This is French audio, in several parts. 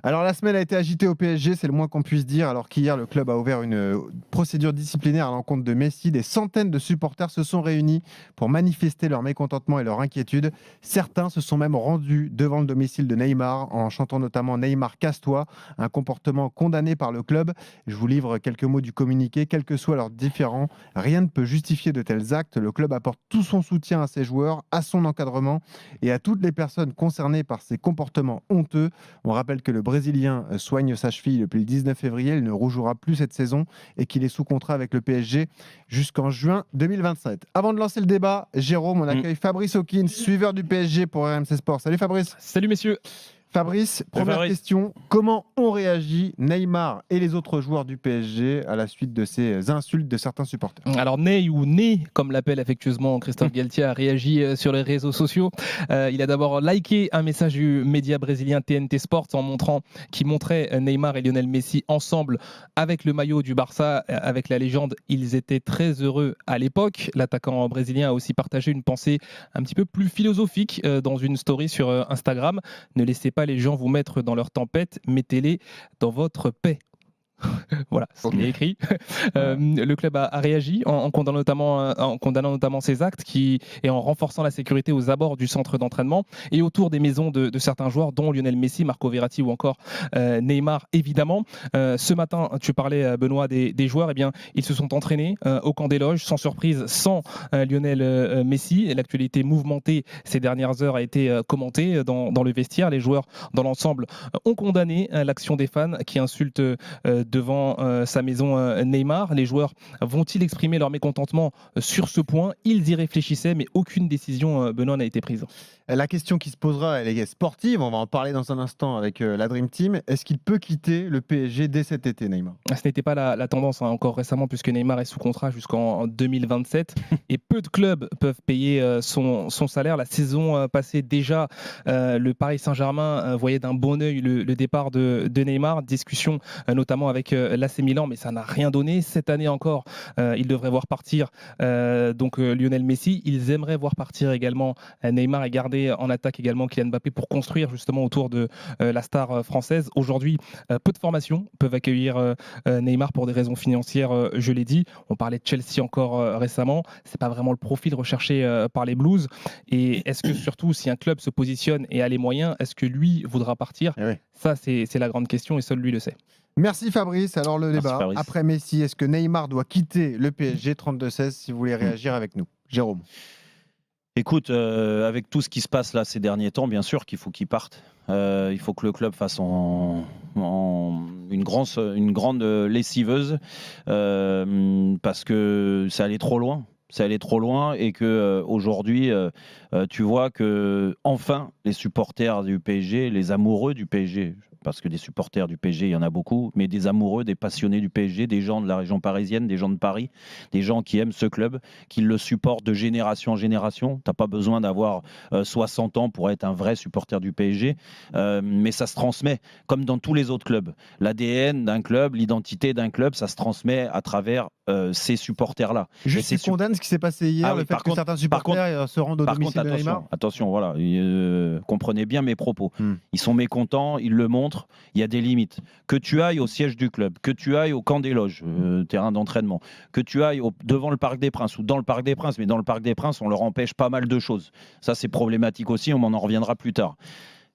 Alors la semaine a été agitée au PSG, c'est le moins qu'on puisse dire, alors qu'hier le club a ouvert une procédure disciplinaire à l'encontre de Messi. Des centaines de supporters se sont réunis pour manifester leur mécontentement et leur inquiétude. Certains se sont même rendus devant le domicile de Neymar en chantant notamment Neymar casse-toi, un comportement condamné par le club. Je vous livre quelques mots du communiqué. Quels que soient leurs différends, rien ne peut justifier de tels actes. Le club apporte tout son soutien à ses joueurs, à son encadrement et à toutes les personnes concernées par ces comportements honteux. On rappelle que le Brésilien soigne sa cheville depuis le 19 février. Il ne rejouera plus cette saison et qu'il est sous contrat avec le PSG jusqu'en juin 2027. Avant de lancer le débat, Jérôme, on accueille Fabrice Hawkins, suiveur du PSG pour RMC Sport. Salut Fabrice. Salut messieurs. Fabrice, première question. Comment ont réagi Neymar et les autres joueurs du PSG à la suite de ces insultes de certains supporters? Alors Ney ou Né, comme l'appelle affectueusement Christophe Galtier, a réagi sur les réseaux sociaux. Il a d'abord liké un message du média brésilien TNT Sports qui montrait Neymar et Lionel Messi ensemble avec le maillot du Barça, avec la légende. Ils étaient très heureux à l'époque. L'attaquant brésilien a aussi partagé une pensée un petit peu plus philosophique dans une story sur Instagram. Ne laissez pas les gens vous mettre dans leur tempête, mettez-les dans votre paix. Voilà, ce qui est écrit. Le club a réagi en condamnant notamment ces actes et en renforçant la sécurité aux abords du centre d'entraînement et autour des maisons de certains joueurs, dont Lionel Messi, Marco Verratti ou encore Neymar, évidemment. Ce matin, tu parlais, Benoît, des joueurs. Eh bien, ils se sont entraînés au camp des loges, sans surprise, sans Lionel Messi. L'actualité mouvementée ces dernières heures a été commentée dans le vestiaire. Les joueurs, dans l'ensemble, ont condamné l'action des fans qui insultent devant sa maison Neymar. Les joueurs vont-ils exprimer leur mécontentement sur ce point? Ils y réfléchissaient, mais aucune décision, Benoît, n'a été prise. La question qui se posera, elle est sportive. On va en parler dans un instant avec la Dream Team. Est-ce qu'il peut quitter le PSG dès cet été, Neymar? Ce n'était pas la tendance encore récemment, puisque Neymar est sous contrat jusqu'en 2027 et peu de clubs peuvent payer son salaire. La saison passée déjà, le Paris Saint-Germain voyait d'un bon œil le départ de Neymar. Discussion notamment avec l'AC Milan, mais ça n'a rien donné. Cette année encore, ils devraient voir partir Lionel Messi. Ils aimeraient voir partir également Neymar et garder en attaque également Kylian Mbappé pour construire justement autour de la star française. Aujourd'hui, peu de formations peuvent accueillir Neymar pour des raisons financières, je l'ai dit. On parlait de Chelsea encore récemment. C'est pas vraiment le profil recherché par les Blues. Et est-ce que surtout, si un club se positionne et a les moyens, est-ce que lui voudra partir? Ça, c'est la grande question et seul lui le sait. Merci Fabrice. Alors le débat, après Messi, est-ce que Neymar doit quitter le PSG? 32-16 si vous voulez réagir avec nous. Jérôme. Écoute, avec tout ce qui se passe là ces derniers temps, bien sûr qu'il faut qu'il parte. Il faut que le club fasse une grande lessiveuse parce que ça allait trop loin. Ça allait trop loin et que aujourd'hui, tu vois que enfin les supporters du PSG, les amoureux du PSG, parce que des supporters du PSG, il y en a beaucoup, mais des amoureux, des passionnés du PSG, des gens de la région parisienne, des gens de Paris, des gens qui aiment ce club, qui le supportent de génération en génération. Tu n'as pas besoin d'avoir 60 ans pour être un vrai supporter du PSG, mais ça se transmet, comme dans tous les autres clubs. L'ADN d'un club, l'identité d'un club, ça se transmet à travers ces supporters-là. Juste, tu condamnes ce qui s'est passé hier, le fait que certains supporters se rendent au domicile de Neymar? Attention, voilà, comprenez bien mes propos. Ils sont mécontents, ils le montrent. Il y a des limites. Que tu ailles au siège du club, que tu ailles au camp des loges, terrain d'entraînement, que tu ailles devant le Parc des Princes ou dans le Parc des Princes, mais dans le Parc des Princes, on leur empêche pas mal de choses. Ça, c'est problématique aussi, on en reviendra plus tard.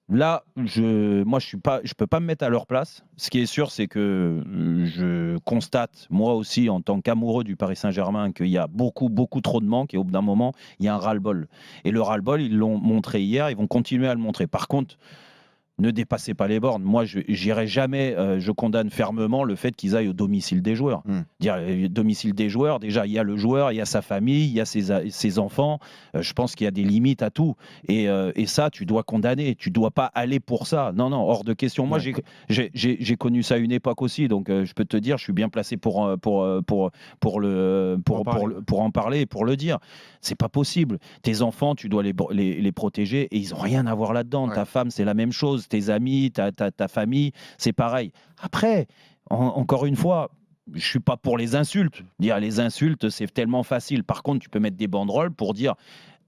Là, je peux pas me mettre à leur place. Ce qui est sûr, c'est que je constate, moi aussi, en tant qu'amoureux du Paris Saint-Germain, qu'il y a beaucoup, beaucoup trop de manque et au bout d'un moment, il y a un ras-le-bol. Et le ras-le-bol, ils l'ont montré hier, ils vont continuer à le montrer. Par contre, ne dépassez pas les bornes. Moi, je n'irai jamais, je condamne fermement le fait qu'ils aillent au domicile des joueurs. Dire domicile des joueurs, déjà, il y a le joueur, il y a sa famille, il y a ses enfants. Je pense qu'il y a des limites à tout. Et ça, tu dois condamner. Tu ne dois pas aller pour ça. Non, hors de question. Moi, j'ai connu ça à une époque aussi. Donc, je peux te dire, je suis bien placé pour en parler et pour le dire. C'est pas possible. Tes enfants, tu dois les protéger et ils n'ont rien à voir là-dedans. Ta femme, c'est la même chose. Tes amis, ta famille, c'est pareil. Après, encore une fois, je ne suis pas pour les insultes. Dire les insultes, c'est tellement facile. Par contre, tu peux mettre des banderoles pour dire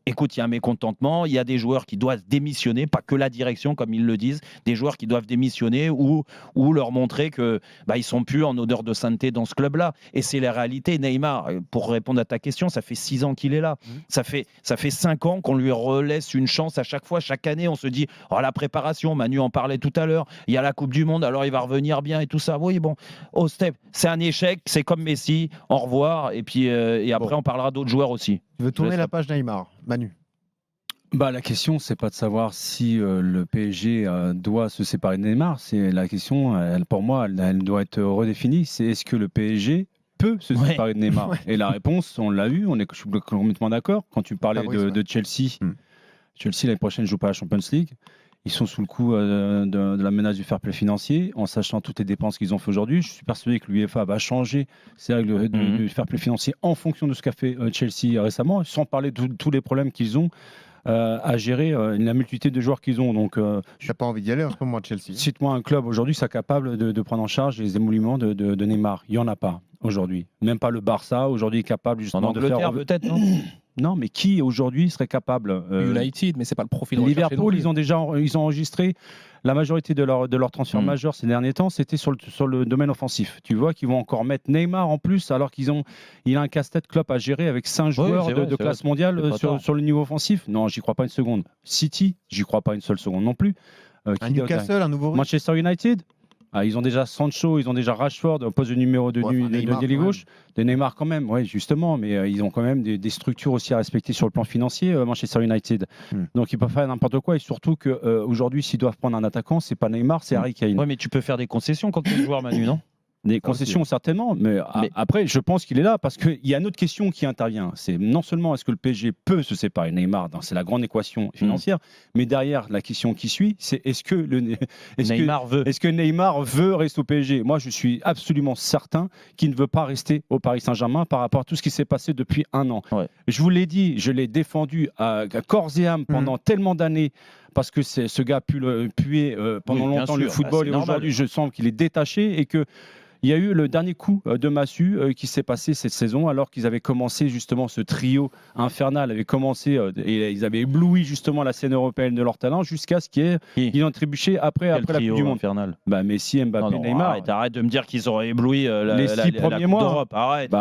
Écoute, il y a un mécontentement, il y a des joueurs qui doivent démissionner, pas que la direction, comme ils le disent, des joueurs qui doivent démissionner ou leur montrer que ils sont plus en odeur de sainteté dans ce club-là. Et c'est la réalité. Neymar, pour répondre à ta question, ça fait 6 ans qu'il est là. Ça fait 5 ans qu'on lui relaisse une chance à chaque fois. Chaque année, on se dit, oh, la préparation, Manu en parlait tout à l'heure, il y a la Coupe du Monde, alors il va revenir bien et tout ça. Oui, bon, au step, c'est un échec, c'est comme Messi, au revoir. Et puis après, on parlera d'autres joueurs aussi. Tu veux tourner la page Neymar, Manu? La question, c'est pas de savoir si le PSG doit se séparer de Neymar. C'est la question, pour moi, elle doit être redéfinie. C'est est-ce que le PSG peut se séparer de Neymar? Et la réponse, on l'a eu, je suis complètement d'accord. Quand tu parlais de Chelsea, Chelsea l'année prochaine ne joue pas la Champions League. Ils sont sous le coup de la menace du fair play financier, en sachant toutes les dépenses qu'ils ont fait aujourd'hui. Je suis persuadé que l'UEFA va changer ces règles du fair play financier en fonction de ce qu'a fait Chelsea récemment, sans parler de tous les problèmes qu'ils ont à gérer, la multitude de joueurs qu'ils ont. Donc, tu n'as pas envie d'y aller en ce moment à Chelsea? Cite-moi un club aujourd'hui qui soit capable de prendre en charge les émoluments de Neymar. Il n'y en a pas aujourd'hui. Même pas le Barça aujourd'hui est capable justement de faire. En Angleterre peut-être, non? Non, mais qui aujourd'hui serait capable United, mais c'est pas le profil. Liverpool, ils ont enregistré la majorité de leurs transferts majeurs ces derniers temps, c'était sur le domaine offensif. Tu vois qu'ils vont encore mettre Neymar en plus, alors il a un casse-tête Klopp à gérer avec 5 joueurs de classe mondiale sur le niveau offensif. Non, j'y crois pas une seconde. City, j'y crois pas une seule seconde non plus. Un Newcastle, un nouveau. Manchester United. Ils ont déjà Sancho, ils ont déjà Rashford au poste de numéro 2 de l'aile gauche, de Neymar quand même, oui justement, mais ils ont quand même des structures aussi à respecter sur le plan financier, Manchester United. Donc ils peuvent faire n'importe quoi et surtout qu'aujourd'hui, s'ils doivent prendre un attaquant, c'est pas Neymar, c'est Harry Kane. Oui, mais tu peux faire des concessions quand tu es joueur, Manu, non? Des concessions certainement, mais après je pense qu'il est là parce qu'il y a une autre question qui intervient, c'est non seulement est-ce que le PSG peut se séparer de Neymar, c'est la grande équation financière, mais derrière la question qui suit, c'est est-ce que Neymar veut rester au PSG? Moi je suis absolument certain qu'il ne veut pas rester au Paris Saint-Germain par rapport à tout ce qui s'est passé depuis un an. Je vous l'ai dit, je l'ai défendu à corps et âme pendant tellement d'années parce que ce gars a pué pendant longtemps le football et aujourd'hui je sens qu'il est détaché et que il y a eu le dernier coup de massue qui s'est passé cette saison alors qu'ils avaient commencé justement ce trio infernal avait commencé et ils avaient ébloui justement la scène européenne de leur talent jusqu'à ce qu'ils ont trébuché après la Coupe du Monde. Infernal. Messi, Mbappé, Neymar. Arrête de me dire qu'ils auraient ébloui les 6 premiers mois d'Europe. Arrête.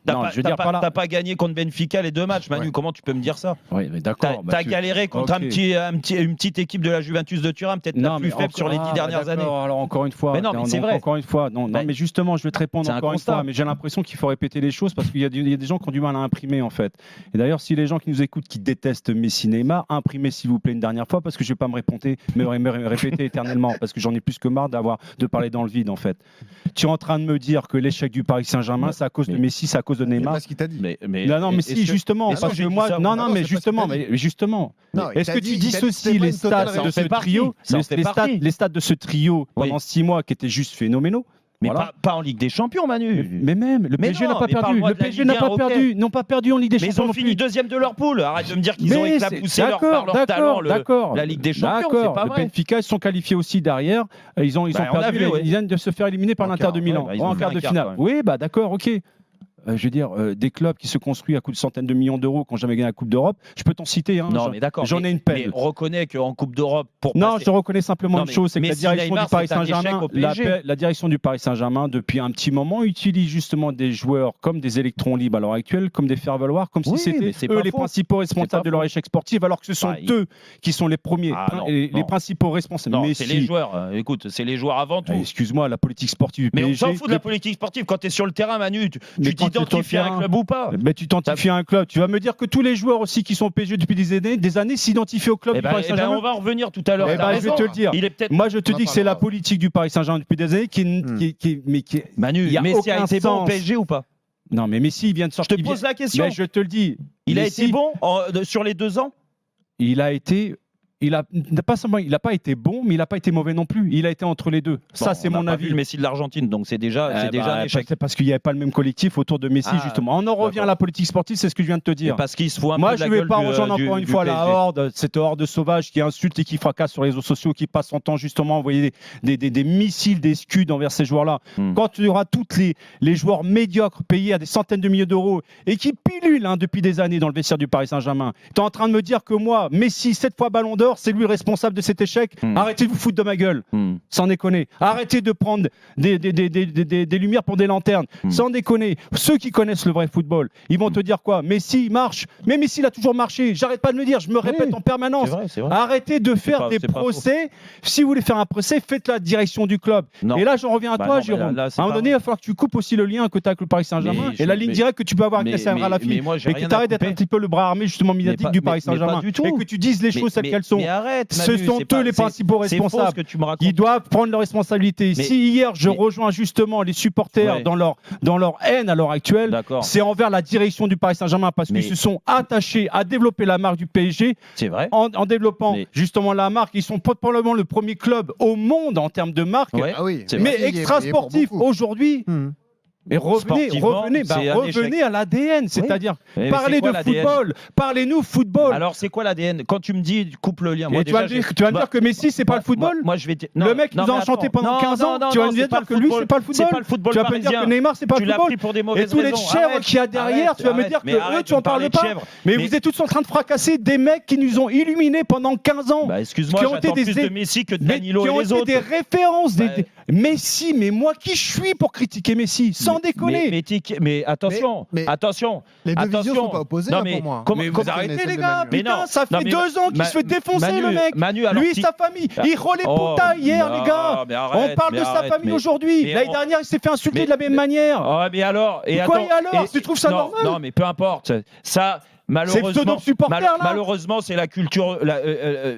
T'as pas gagné contre Benfica les 2 matchs, Manu. Comment tu peux me dire ça? Oui, mais d'accord. T'as galéré contre une petite équipe de la Juventus de Turin, peut-être la plus faible sur les 10 dernières années. Alors encore une fois. Mais non, mais c'est vrai. Encore une fois, non. Mais justement, je vais te répondre encore une fois, mais j'ai l'impression qu'il faut répéter les choses parce qu'il y a des gens qui ont du mal à imprimer en fait. Et d'ailleurs, si les gens qui nous écoutent qui détestent Messi, Neymar, imprimez s'il vous plaît une dernière fois parce que je vais pas me répéter éternellement parce que j'en ai plus que marre de parler dans le vide en fait. Tu es en train de me dire que l'échec du Paris Saint-Germain, c'est à cause de Messi, c'est à cause de Neymar. C'est pas ce qu'il t'a dit. Mais si justement, parce que moi, justement, est-ce que tu dissocies les stats de ce trio, les stats de ce trio pendant 6 mois qui étaient juste phénoménaux? Mais pas en Ligue des Champions, Manu. Mais même, le PSG n'a pas perdu. Le PSG n'a pas perdu. N'ont pas perdu en Ligue des Champions. Mais ils ont fini 2e de leur poule. Arrête de me dire qu'ils ont éclaboussé par leur talent la Ligue des Champions. C'est pas vrai. Le Benfica, ils sont qualifiés aussi derrière. Ils ont perdu. Ils viennent de se faire éliminer par l'Inter de Milan en quart de finale. Oui, d'accord, ok. Je veux dire, des clubs qui se construisent à coût de centaines de millions d'euros qui n'ont jamais gagné la Coupe d'Europe, je peux t'en citer. Non, mais d'accord. J'en ai une peine. Mais reconnais qu'en Coupe d'Europe, je reconnais simplement une chose, c'est que la direction du Paris Saint-Germain, depuis un petit moment, utilise justement des joueurs comme des électrons libres à l'heure actuelle, comme des faire-valoir, comme si c'était eux les principaux responsables de leur échec sportif, alors que ce sont eux qui sont les premiers, les principaux responsables. Non, c'est les joueurs. Écoute, c'est les joueurs avant tout. Excuse-moi, la politique sportive du PSG. Mais on s'en fout de la politique sportive. Quand tu es sur le terrain, Manu, tu t'identifies à un club ou pas? Mais tu t'identifies à un club. Tu vas me dire que tous les joueurs aussi qui sont au PSG depuis des années s'identifient au club du Paris Saint-Germain. On va en revenir tout à l'heure. Je vais te le dire. Moi, je te dis que c'est la politique du Paris Saint-Germain depuis des années Manu, Messi a été bon au PSG ou pas? Non, mais Messi, il vient de sortir. Je te pose la question. Mais je te le dis. Il a été bon sur les 2 ans? Il a été il n'a pas été bon, mais il n'a pas été mauvais non plus. Il a été entre les deux. Ça, c'est mon avis. Le Messi de l'Argentine, donc c'est déjà un échec. C'est parce qu'il n'y avait pas le même collectif autour de Messi, justement. On en revient à la politique sportive, c'est ce que je viens de te dire. Parce qu'il se fout un Moi, peu de je la ne vais gueule pas rejoindre encore une fois la horde, cette horde sauvage qui insulte et qui fracasse sur les réseaux sociaux, qui passe son temps justement à envoyer des missiles, des scuds envers ces joueurs-là. Quand il y aura tous les joueurs médiocres payés à des centaines de milliers d'euros et qui pilulent depuis des années dans le vestiaire du Paris Saint-Germain, tu es en train de me dire que moi, Messi, 7 fois Ballon d'Or, c'est lui le responsable de cet échec. Arrêtez de vous foutre de ma gueule, sans déconner. Arrêtez de prendre des lumières pour des lanternes, sans déconner. Ceux qui connaissent le vrai football, ils vont te dire quoi? Messi, il marche. Mais Messi, il a toujours marché. J'arrête pas de le dire, je me répète en permanence. C'est vrai. Arrêtez de faire des procès. Si vous voulez faire un procès, faites la direction du club. Et là, j'en reviens à toi, Jérôme. À un moment donné, il va falloir que tu coupes aussi le lien que tu as avec le Paris Saint-Germain et la ligne directe que tu peux avoir avec Nasser Al-Khelaifi. Et que tu arrêtes d'être un petit peu le bras armé justement médiatique du Paris Saint-Germain. Et que tu dises les choses telles qu'elles sont. Ce sont eux les principaux responsables. Ils doivent prendre leurs responsabilités. Si hier, je rejoins justement les supporters dans leur haine à l'heure actuelle, c'est envers la direction du Paris Saint-Germain parce qu'ils se sont attachés à développer la marque du PSG. C'est vrai. En développant justement la marque. Ils sont probablement le premier club au monde en termes de marque. Mais extra-sportif aujourd'hui. Mais revenez à l'ADN, c'est-à-dire parlez de football, parlez-nous football. Alors c'est quoi l'ADN? Quand tu me dis coupe le lien, tu vas me dire que Messi c'est pas le football? Moi je vais dire le mec qui nous a enchanté pendant 15 ans, tu vas me dire que lui c'est pas le football? Tu vas me dire que Neymar c'est pas le football? Et tous les chèvres qu'il y a derrière, tu vas me dire que eux tu en parles pas? Mais vous êtes tous en train de fracasser des mecs qui nous ont illuminés pendant 15 ans. Excuse-moi, j'attends plus de Messi que de Danilo et les autres. Qui ont été des références. Messi, mais moi qui je suis pour critiquer Messi? Sans déconner. Mais attention. Les deux visions sont pas opposées pour moi. Mais vous arrêtez les gars. Putain, ça fait 2 ans qu'il se fait défoncer le mec. Lui et sa famille. Il relève putain hier les gars. On parle de sa famille aujourd'hui. L'année dernière il s'est fait insulter de la même manière. Mais alors. Quoi et alors? Tu trouves ça normal? Non mais peu importe. Ça. Malheureusement, c'est la culture,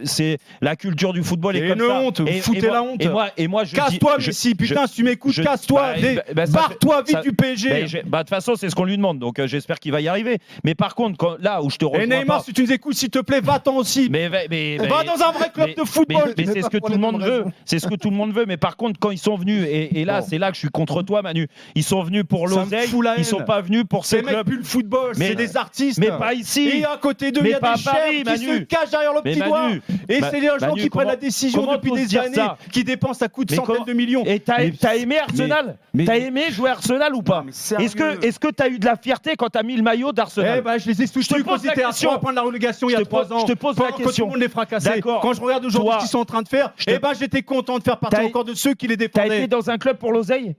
c'est la culture du football et comme une honte. Vous foutez la honte. Et moi, je casse-toi, Messi. Putain, si tu m'écoutes, casse-toi. Barre-toi vite du PSG. De toute façon, c'est ce qu'on lui demande. Donc, j'espère qu'il va y arriver. Mais par contre, là où je te rejoins. Et Neymar, si tu nous écoutes, s'il te plaît, va-t'en aussi. Va dans un vrai club de football. Mais c'est ce que tout le monde veut. C'est ce que tout le monde veut. Mais par contre, quand ils sont venus, et là, c'est là que je suis contre toi, Manu. Ils sont venus pour l'oseille. Ils sont pas venus pour ce club. Ces mecs puent le football. C'est des artistes. Mais pas ici. Et à côté d'eux, il y a des chefs qui se cachent derrière le petit doigt. Et c'est les gens qui prennent la décision depuis des années, qui dépensent à coups de centaines de millions. Et t'as aimé Arsenal? T'as aimé jouer Arsenal ou pas? Est-ce que t'as eu de la fierté quand t'as mis le maillot d'Arsenal? Je les ai soutenus quand c'était à 3 points de la relégation il y a 3 ans. Je te pose la question. Quand tout le monde les fracassait. Quand je regarde aujourd'hui ce qu'ils sont en train de faire, j'étais content de faire partie encore de ceux qui les défendaient. T'as été dans un club pour l'oseille?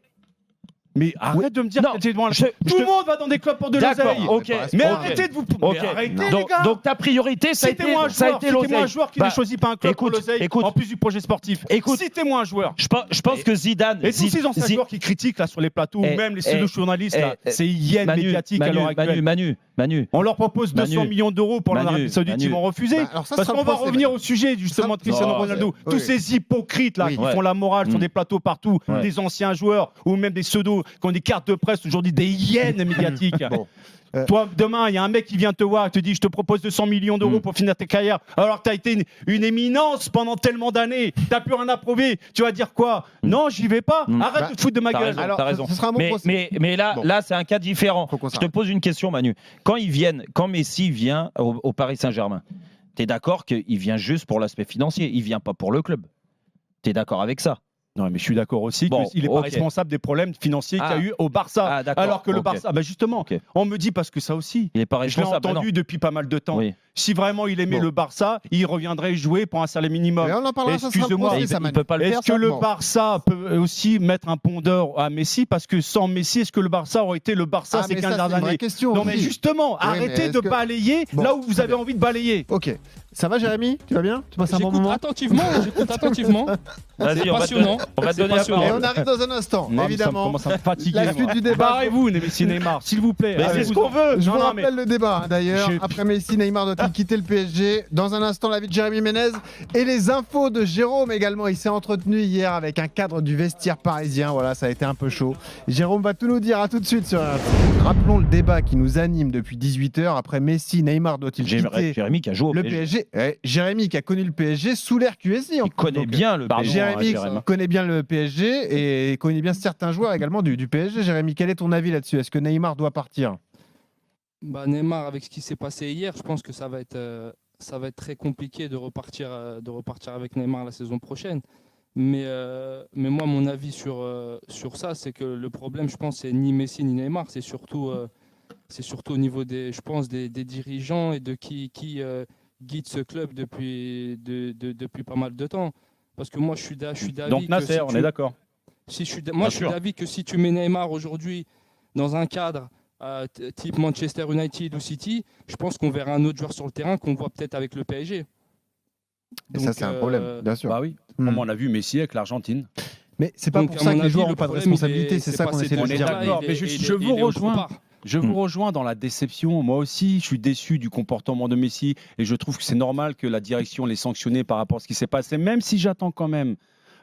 Mais arrête de me dire que t'es devant tout le monde va dans des clubs pour de l'oseille. Mais arrêtez de vous. Arrêtez, les gars. Donc ta priorité, ça a été l'oseille. Citez-moi un joueur qui ne choisit pas un club pour l'oseille en plus du projet sportif. Citez-moi un joueur. Je pense que Zidane. Et tous ces anciens joueurs qui critiquent là sur les plateaux, ou même les pseudo-journalistes, c'est hyène médiatique à l'heure actuelle. Manu. On leur propose 200 millions d'euros pour l'Arabie Saoudite, ils vont refuser. Parce qu'on va revenir au sujet justement de Cristiano Ronaldo. Tous ces hypocrites là qui font la morale sur des plateaux partout, des anciens joueurs ou même des pseudos qui ont des cartes de presse aujourd'hui, des hyènes médiatiques. Toi, demain, il y a un mec qui vient te voir et te dit je te propose 200 millions d'euros pour finir ta carrière, alors que tu as été une éminence pendant tellement d'années, tu n'as plus rien à prouver. Tu vas dire quoi? Non, j'y vais pas. Arrête de te foutre de ma gueule. T'as raison. Mais là, c'est un cas différent. Je te pose une question, Manu. Quand Messi vient au Paris Saint-Germain, tu es d'accord qu'il vient juste pour l'aspect financier, il vient pas pour le club? Tu es d'accord avec ça? Non, mais je suis d'accord aussi qu'il n'est pas responsable des problèmes financiers qu'il y a eu au Barça. Alors que le Barça, justement, on me dit parce que ça aussi, il est pas responsable, je l'ai entendu depuis pas mal de temps. Si vraiment il aimait le Barça, il reviendrait jouer pour un salaire minimum. Mais on en parlera, excuse-moi, il peut pas le faire. Est-ce que le Barça peut aussi mettre un pondeur à Messi? Parce que sans Messi, est-ce que le Barça aurait été le Barça ces 15 dernières années? Non, mais justement, arrêtez de balayer là où vous avez envie de balayer. Ok. Ça va, Jérémy? Tu vas bien? Tu passes un bon moment? J'écoute attentivement. C'est passionnant. On va te donner Et on arrive dans un instant, évidemment. Commence à me fatiguer. La suite du débat. Barrez-vous, Messi Neymar, s'il vous plaît. C'est ce qu'on veut. Je vous rappelle le débat, d'ailleurs. Après Messi, Neymar doit-il quitter le PSG? Dans un instant, l'avis de Jérémy Ménez et les infos de Jérôme également. Il s'est entretenu hier avec un cadre du vestiaire parisien. Voilà, ça a été un peu chaud. Jérôme va tout nous dire. À tout de suite sur RMC. Rappelons le débat qui nous anime depuis 18h. Après Messi, Neymar doit-il quitter Jérémy qui a joué au le PSG? PSG. Jérémy qui a connu le PSG sous l'ère QSI. Il connaît bien le PSG. Jérémy connaît bien le PSG et connaît bien certains joueurs également du PSG. Jérémy, quel est ton avis là-dessus? Est-ce que Neymar doit partir? Neymar, avec ce qui s'est passé hier, je pense que ça va être très compliqué de repartir avec Neymar la saison prochaine. Mais moi, mon avis sur ça, c'est que le problème, je pense, c'est ni Messi ni Neymar. C'est surtout au niveau des dirigeants et de qui guide ce club depuis pas mal de temps. Parce que moi, je suis d'avis. Donc Nasser, on est d'accord. Je suis d'avis que si tu mets Neymar aujourd'hui dans un cadre type Manchester United ou City, je pense qu'on verra un autre joueur sur le terrain qu'on voit peut-être avec le PSG. Donc, ça, c'est un problème, bien sûr. Bah oui. Comme on a vu Messi avec l'Argentine. Mais c'est pas pour ça que les joueurs n'ont pas de responsabilité, c'est ça qu'on essaie de dire. D'accord, mais je vous rejoins. Je vous rejoins dans la déception. Moi aussi, je suis déçu du comportement de Messi et je trouve que c'est normal que la direction l'ait sanctionné par rapport à ce qui s'est passé, même si j'attends quand même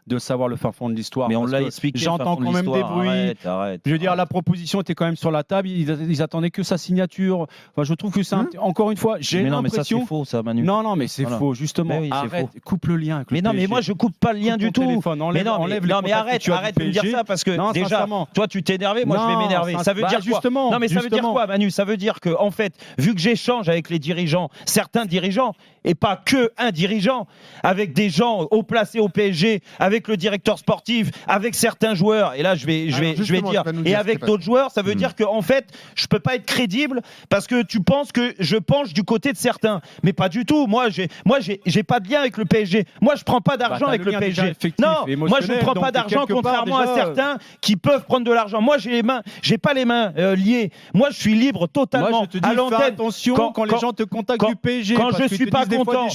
de savoir le fin fond de l'histoire. Mais on l'a expliqué. J'entends quand même des bruits. Arrête. Je veux dire, la proposition était quand même sur la table. Ils attendaient que sa signature. Enfin, je trouve que c'est encore une fois, j'ai l'impression. Mais ça c'est faux, ça, Manu. Non, mais c'est faux justement. Oui, arrête, coupe le lien. Avec mais non, mais moi je coupe pas le lien du tout. Enlève mais arrête de me dire ça parce que déjà, toi tu t'es énervé, moi je vais m'énerver. Ça veut dire quoi? Non, mais ça veut dire quoi, Manu? Ça veut dire que en fait, vu que j'échange avec les dirigeants, certains dirigeants et pas que un dirigeant, avec des gens haut placés au PSG, avec le directeur sportif, avec certains joueurs, et là je vais dire, et avec d'autres joueurs, ça veut dire que en fait, je peux pas être crédible parce que tu penses que je penche du côté de certains, mais pas du tout. Moi, j'ai pas de lien avec le PSG. Moi, je prends pas d'argent avec le PSG. Non, moi je ne prends pas d'argent contrairement à certains qui peuvent prendre de l'argent. Moi, j'ai pas les mains liées. Moi, je suis libre totalement. Moi, je te dis, à l'antenne. fais attention quand les gens te contactent du PSG. Quand je suis pas content,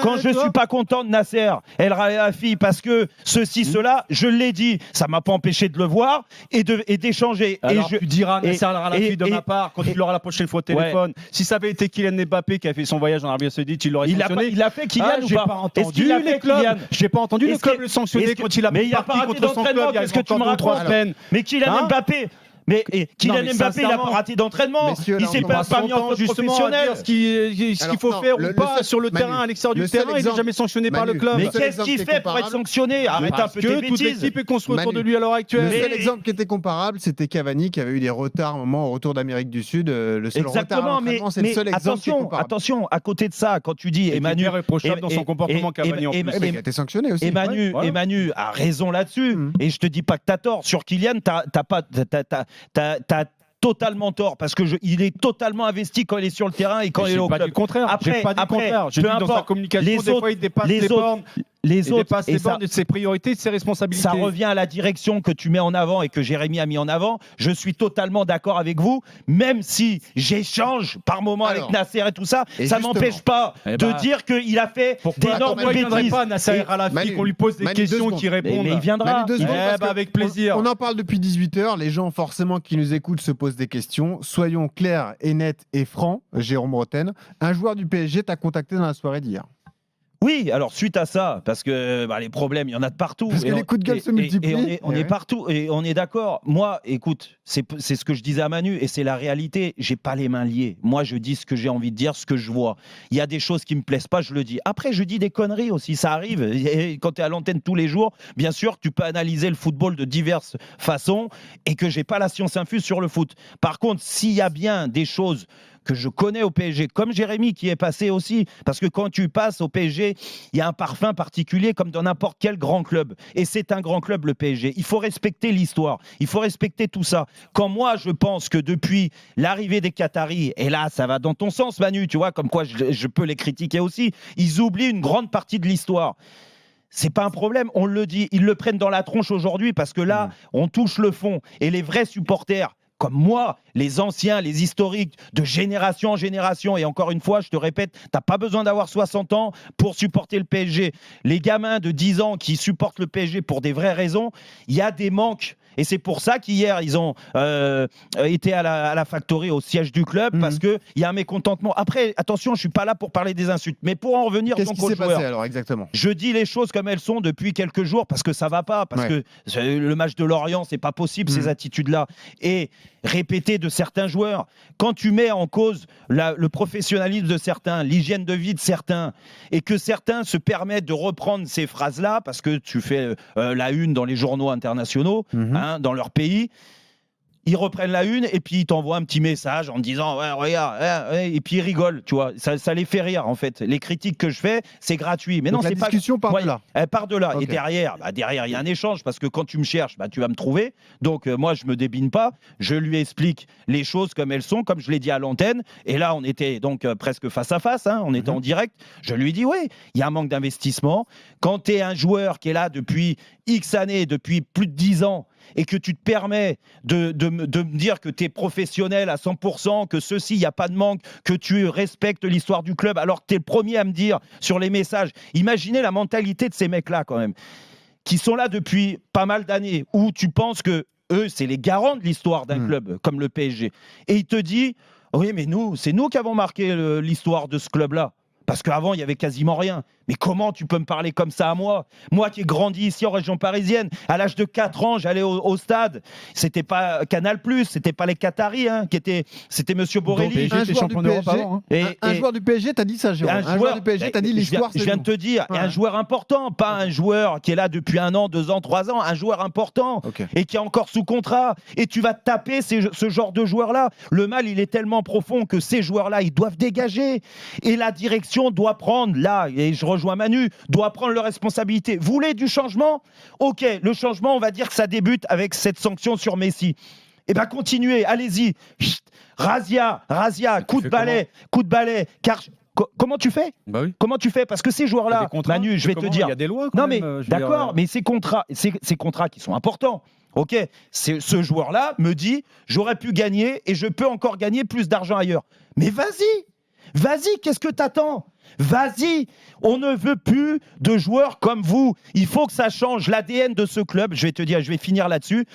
quand je suis pas content de Nasser El Khelaifi parce que ceci, cela, je l'ai dit, ça m'a pas empêché de le voir et d'échanger. Alors tu diras Nasser El Khelaifi de ma part quand il aura la prochaine fois au téléphone. Si ça avait été Kylian Mbappé qui a fait son voyage en Arabie Saoudite, il l'aurait sanctionné. Il a fait Kylian ou pas? Est-ce qu'il a fait Kylian? J'ai pas entendu le club le sanctionner quand il a parti contre son club il y a encore 3 semaines. Mais Kylian Mbappé. Mais Kylian Mbappé, il n'a pas raté d'entraînement. Il s'est pas mis en poste professionnel. Ce qu'il faut faire ou pas sur le terrain, à l'extérieur du terrain, il n'est jamais sanctionné par le club. Mais qu'est-ce qu'il fait pour être sanctionné? Arrête un peu tes bêtises. Toute l'équipe est construite autour de lui à l'heure actuelle. Le seul exemple qui était comparable, c'était Cavani qui avait eu des retards au moment au retour d'Amérique du Sud. Le seul retard à l'entraînement, c'est le seul exemple qui est comparable. Attention, à côté de ça, quand tu dis Emmanuel est reprochable dans son comportement Cavani en plus. Il a été sanctionné aussi. Emmanuel a raison là-dessus. Et je te dis pas que t'as tort. Sur Kylian, t'as totalement tort parce que il est totalement investi quand il est sur le terrain et quand il est au club. Du contraire. Après, je dis dans sa communication, des fois il dépasse les bornes. Les autres, dépasse les bornes de ses priorités, de ses responsabilités. Ça revient à la direction que tu mets en avant et que Jérémy a mis en avant. Je suis totalement d'accord avec vous, même si j'échange par moment avec Nasser et tout ça, ça m'empêche pas de dire qu'il a fait d'énormes bêtises. Il ne viendrait pas Nasser El Khelaifi qu'on lui pose des questions qui répondent. Mais il viendra. Avec plaisir. On en parle depuis 18h. Les gens forcément qui nous écoutent se posent des questions. Soyons clairs et nets et francs. Jérôme Roten, un joueur du PSG t'a contacté dans la soirée d'hier. Oui, alors suite à ça, parce que les problèmes, il y en a de partout. Parce que les coups de gueule se multiplient. On est partout et on est d'accord. Moi, écoute, c'est ce que je disais à Manu et c'est la réalité. J'ai pas les mains liées. Moi, je dis ce que j'ai envie de dire, ce que je vois. Il y a des choses qui me plaisent pas, je le dis. Après, je dis des conneries aussi, ça arrive. Et quand tu es à l'antenne tous les jours, bien sûr, tu peux analyser le football de diverses façons et que j'ai pas la science infuse sur le foot. Par contre, s'il y a bien des choses que je connais au PSG, comme Jérémy qui est passé aussi, parce que quand tu passes au PSG, il y a un parfum particulier comme dans n'importe quel grand club. Et c'est un grand club, le PSG. Il faut respecter l'histoire, il faut respecter tout ça. Quand moi, je pense que depuis l'arrivée des Qataris, et là, ça va dans ton sens, Manu, tu vois, comme quoi je peux les critiquer aussi, ils oublient une grande partie de l'histoire. C'est pas un problème, on le dit, ils le prennent dans la tronche aujourd'hui parce que là, on touche le fond. Et les vrais supporters, comme moi, les anciens, les historiques, de génération en génération. Et encore une fois, je te répète, t'as pas besoin d'avoir 60 ans pour supporter le PSG. Les gamins de 10 ans qui supportent le PSG pour des vraies raisons, il y a des manques. Et c'est pour ça qu'hier, ils ont été à la factory, au siège du club, parce qu'il y a un mécontentement. Après, attention, je ne suis pas là pour parler des insultes, mais pour en revenir Qu'est-ce qui s'est passé alors exactement? Je dis les choses comme elles sont depuis quelques jours parce que ça va pas, parce que le match de Lorient, c'est pas possible ces attitudes-là. Et répéter de certains joueurs, quand tu mets en cause le professionnalisme de certains, l'hygiène de vie de certains, et que certains se permettent de reprendre ces phrases-là parce que tu fais la une dans les journaux internationaux, dans leur pays. Ils reprennent la une et puis ils t'envoient un petit message en disant ouais, regarde, et puis ils rigolent, tu vois. Ça les fait rire en fait. Les critiques que je fais, c'est gratuit. Mais donc non, c'est pas. La discussion part de là. Elle part de là. Okay. Et derrière, il y a un échange parce que quand tu me cherches, tu vas me trouver. Donc moi, je me débine pas. Je lui explique les choses comme elles sont, comme je l'ai dit à l'antenne. Et là, on était donc presque face à face. On était en direct. Je lui dis oui, il y a un manque d'investissement. Quand tu es un joueur qui est là depuis X années, depuis plus de 10 ans, et que tu te permets de me dire que tu es professionnel à 100%, que ceci, il n'y a pas de manque, que tu respectes l'histoire du club, alors que tu es le premier à me dire sur les messages. Imaginez la mentalité de ces mecs-là quand même, qui sont là depuis pas mal d'années, où tu penses que eux, c'est les garants de l'histoire d'un club comme le PSG. Et il te dit, oui, mais nous, c'est nous qui avons marqué l'histoire de ce club-là. Parce qu'avant, il n'y avait quasiment rien. Mais comment tu peux me parler comme ça à moi ? Moi qui ai grandi ici en région parisienne, à l'âge de 4 ans, j'allais au stade. C'était pas Canal+, c'était pas les Qataris, c'était Monsieur Borrelli. Un joueur du PSG t'a dit ça, Jérôme. Un joueur du PSG t'a dit l'histoire, c'est je viens de te dire, un joueur important, pas un joueur qui est là depuis 1 an, 2 ans, 3 ans, un joueur important et qui est encore sous contrat. Et tu vas te taper ce genre de joueurs-là. Le mal, il est tellement profond que ces joueurs-là, ils doivent dégager. Et la direction doit prendre, là, et je rejoins Manu, doit prendre leurs responsabilités. Vous voulez du changement ? Ok, le changement, on va dire que ça débute avec cette sanction sur Messi. Eh bien, continuez, allez-y. Chut, Razia, coup de balai. Car comment tu fais ? Comment tu fais ? Parce que ces joueurs-là, Manu, je vais te dire. Il y a des lois quand même. Non, mais d'accord, mais ces contrats qui sont importants. Ok, ce joueur-là me dit, j'aurais pu gagner et je peux encore gagner plus d'argent ailleurs. Mais vas-y, qu'est-ce que t'attends ? Vas-y, on ne veut plus de joueurs comme vous. Il faut que ça change l'ADN de ce club. Je vais te dire, je vais finir là-dessus.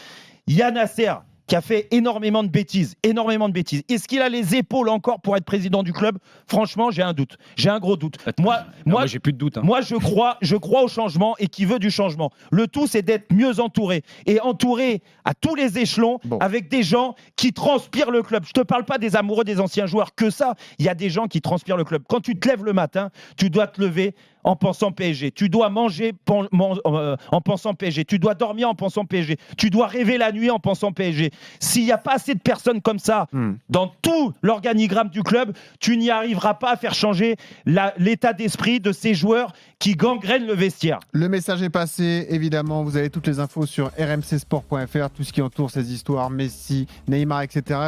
Yann Nasser, qui a fait énormément de bêtises. Est-ce qu'il a les épaules encore pour être président du club ? Franchement, j'ai un doute. J'ai un gros doute. Moi, j'ai plus de doute. Moi, je crois au changement et qui veut du changement. Le tout, c'est d'être mieux entouré. Et entouré à tous les échelons avec des gens qui transpirent le club. Je ne te parle pas des amoureux des anciens joueurs, que ça. Il y a des gens qui transpirent le club. Quand tu te lèves le matin, tu dois te lever en pensant PSG. Tu dois manger en pensant PSG. Tu dois dormir en pensant PSG. Tu dois rêver la nuit en pensant PSG. S'il n'y a pas assez de personnes comme ça dans tout l'organigramme du club, tu n'y arriveras pas à faire changer l'état d'esprit de ces joueurs qui gangrènent le vestiaire. Le message est passé, évidemment. Vous avez toutes les infos sur rmcsport.fr, tout ce qui entoure ces histoires, Messi, Neymar, etc.